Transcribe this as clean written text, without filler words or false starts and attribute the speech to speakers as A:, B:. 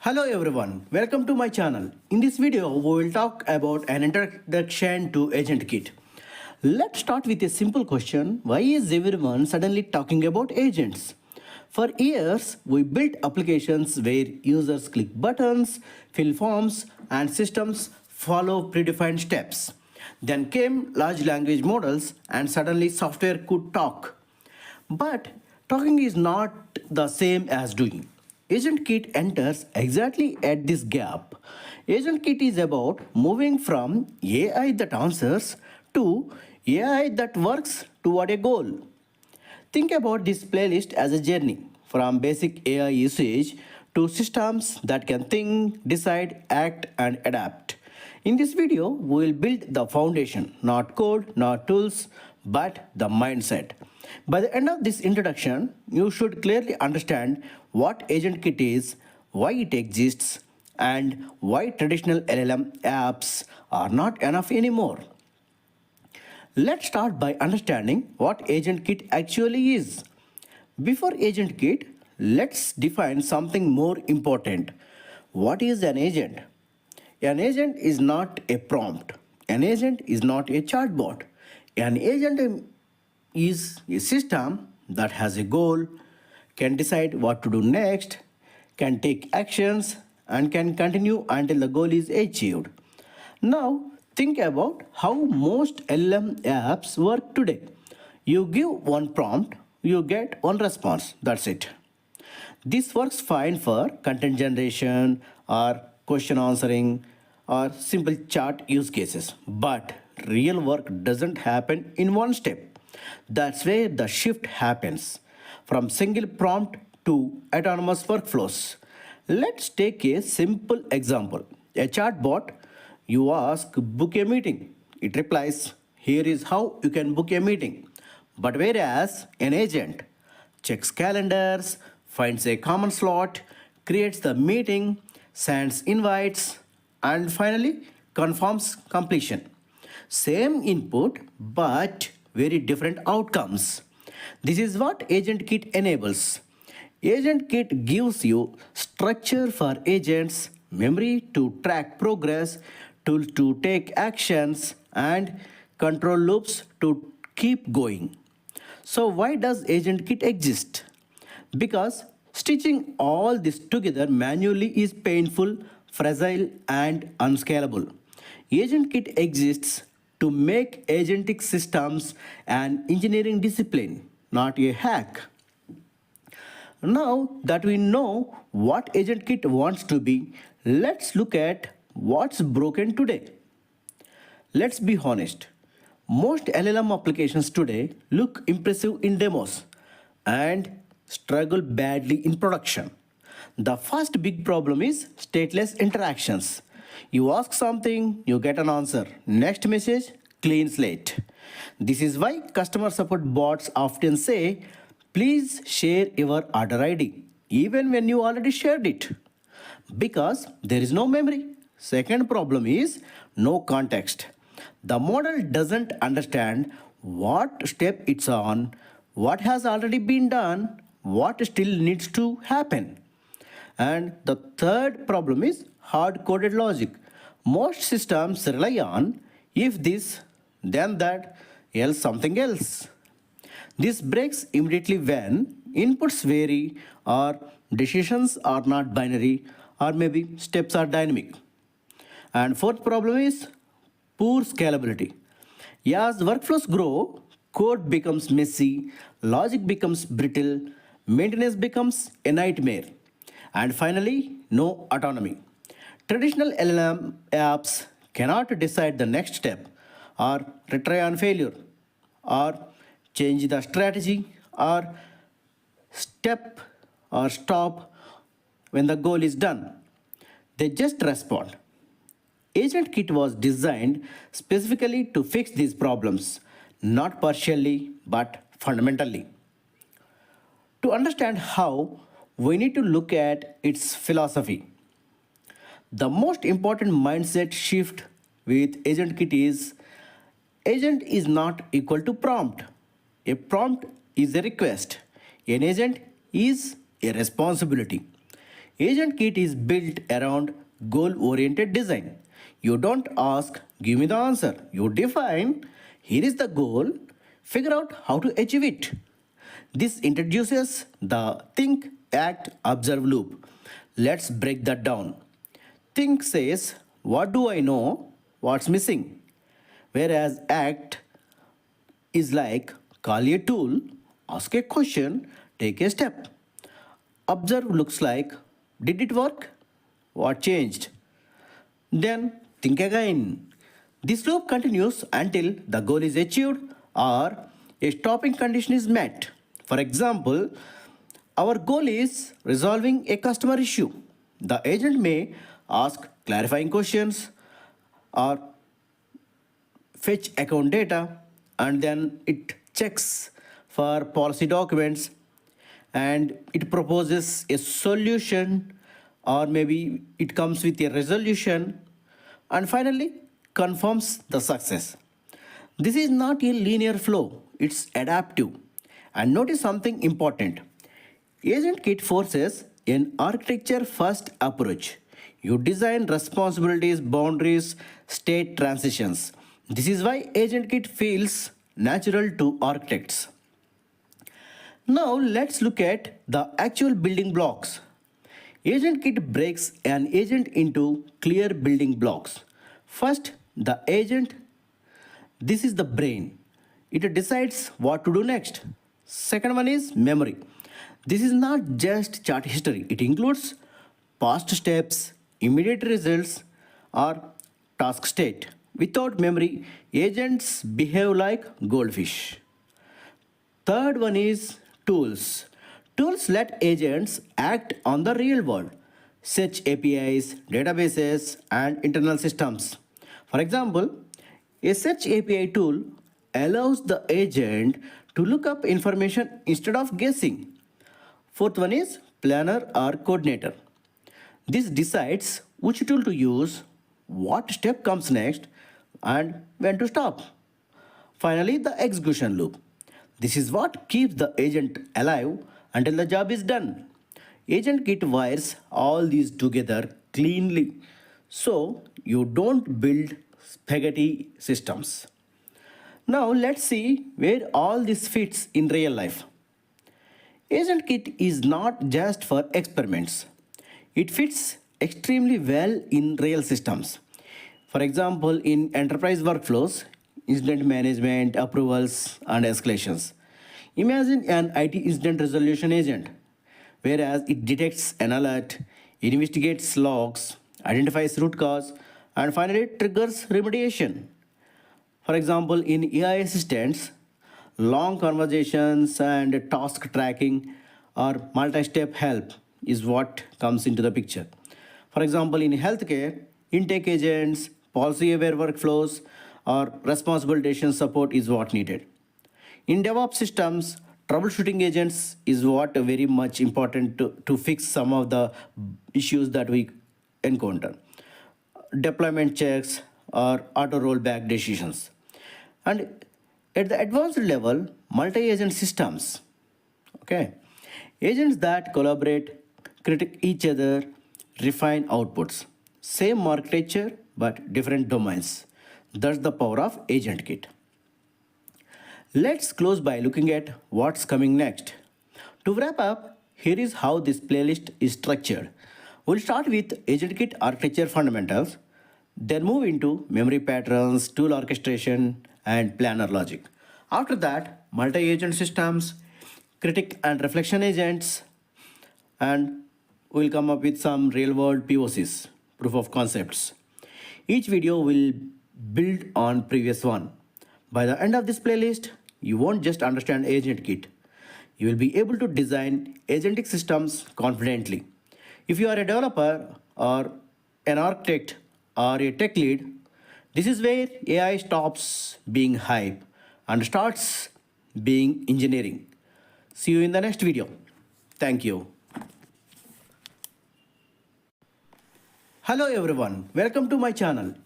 A: Hello everyone, welcome to my channel. In this video, we will talk about an introduction to AgentKit. Let's start with a simple question. Why is everyone suddenly talking about agents? For years, we built applications where users click buttons, fill forms, and systems follow predefined steps. Then came large language models and suddenly software could talk. But talking is not the same as doing. AgentKit enters exactly at this gap. AgentKit is about moving from AI that answers to AI that works toward a goal. Think about this playlist as a journey from basic AI usage to systems that can think, decide, act, and adapt. In this video, we will build the foundation, not code, not tools, but the mindset. By the end of this introduction, you should clearly understand what AgentKit is, why it exists, and why traditional LLM apps are not enough anymore. Let's start by understanding what AgentKit actually is. Before AgentKit, let's define something more important. What is an agent? An agent is not a prompt. An agent is not a chatbot. An agent is a system that has a goal, can decide what to do next, can take actions, and can continue until the goal is achieved. Now, think about how most LLM apps work today. You give one prompt, you get one response. That's it. This works fine for content generation or question answering or simple chat use cases. But real work doesn't happen in one step. That's where the shift happens from single prompt to autonomous workflows. Let's take a simple example. A chatbot, you ask book a meeting. It replies, here is how you can book a meeting. But whereas an agent checks calendars, finds a common slot, creates the meeting, sends invites, and finally confirms completion. Same input, but very different outcomes. This is what AgentKit enables. AgentKit gives you structure for agents, memory to track progress, tools to take actions, and control loops to keep going. So why does AgentKit exist? Because stitching all this together manually is painful, fragile, and unscalable. AgentKit exists to make agentic systems an engineering discipline, not a hack. Now that we know what AgentKit wants to be, let's look at what's broken today. Let's be honest. Most LLM applications today look impressive in demos and struggle badly in production. The first big problem is stateless interactions. You ask something, you get an answer. Next message, clean slate. This is why customer support bots often say, please share your order ID, even when you already shared it. Because there is no memory. Second problem is no context. The model doesn't understand what step it's on, what has already been done, what still needs to happen. And the third problem is hard-coded logic. Most systems rely on if this, then that, else something else. This breaks immediately when inputs vary or decisions are not binary or maybe steps are dynamic. And fourth problem is poor scalability. As workflows grow, code becomes messy, logic becomes brittle, maintenance becomes a nightmare. And finally, no autonomy. Traditional LLM apps cannot decide the next step or retry on failure or change the strategy or step or stop when the goal is done. They just respond. AgentKit was designed specifically to fix these problems, not partially but fundamentally. To understand how, we need to look at its philosophy. The most important mindset shift with AgentKit is agent is not equal to prompt. A prompt is a request. An agent is a responsibility. AgentKit is built around goal-oriented design. You don't ask, give me the answer. You define, here is the goal, figure out how to achieve it. This introduces the think, act, observe loop. Let's break that down. Think says, what do I know? What's missing? Whereas act is like, call a tool, ask a question, take a step. Observe looks like, did it work? What changed? Then think again. This loop continues until the goal is achieved or a stopping condition is met. For example, our goal is resolving a customer issue. The agent may ask clarifying questions or fetch account data, and then it checks for policy documents and it proposes a solution, or maybe it comes with a resolution, and finally confirms the success. This is not a linear flow, it's adaptive. And notice something important. AgentKit forces an architecture first approach. You design responsibilities, boundaries, state transitions. This is why AgentKit feels natural to architects. Now let's look at the actual building blocks. AgentKit breaks an agent into clear building blocks. First, the agent. This is the brain. It decides what to do next. Second one is memory. This is not just chart history. It includes past steps, immediate results, or task state. Without memory, agents behave like goldfish. Third one is tools. Tools let agents act on the real world. Search APIs, databases, and internal systems. For example, a search API tool allows the agent to look up information instead of guessing. Fourth one is planner or coordinator. This decides which tool to use, what step comes next, and when to stop. Finally, the execution loop. This is what keeps the agent alive until the job is done. AgentKit wires all these together cleanly so you don't build spaghetti systems. Now let's see where all this fits in real life. AgentKit is not just for experiments. It fits extremely well in real systems. For example, in enterprise workflows, incident management, approvals, and escalations. Imagine an IT incident resolution agent, whereas it detects an alert, investigates logs, identifies root cause, and finally triggers remediation. For example, in AI assistants, long conversations and task tracking or multi-step help is what comes into the picture. For example, in healthcare, intake agents, policy-aware workflows, or responsible decision support is what needed. In DevOps systems, troubleshooting agents is what very much important to fix some of the issues that we encounter. Deployment checks or auto rollback decisions. And at the advanced level, multi-agent systems. Okay. Agents that collaborate, critique each other, refine outputs. Same architecture, but different domains. That's the power of AgentKit. Let's close by looking at what's coming next. To wrap up, here is how this playlist is structured. We'll start with AgentKit architecture fundamentals, then move into memory patterns, tool orchestration, and planner logic. After that, multi-agent systems, critique and reflection agents, and we'll come up with some real-world POCs, proof of concepts. Each video will build on previous one. By the end of this playlist, you won't just understand AgentKit. You will be able to design agentic systems confidently. If you are a developer or an architect or a tech lead, this is where AI stops being hype and starts being engineering. See you in the next video. Thank you. Hello everyone, welcome to my channel.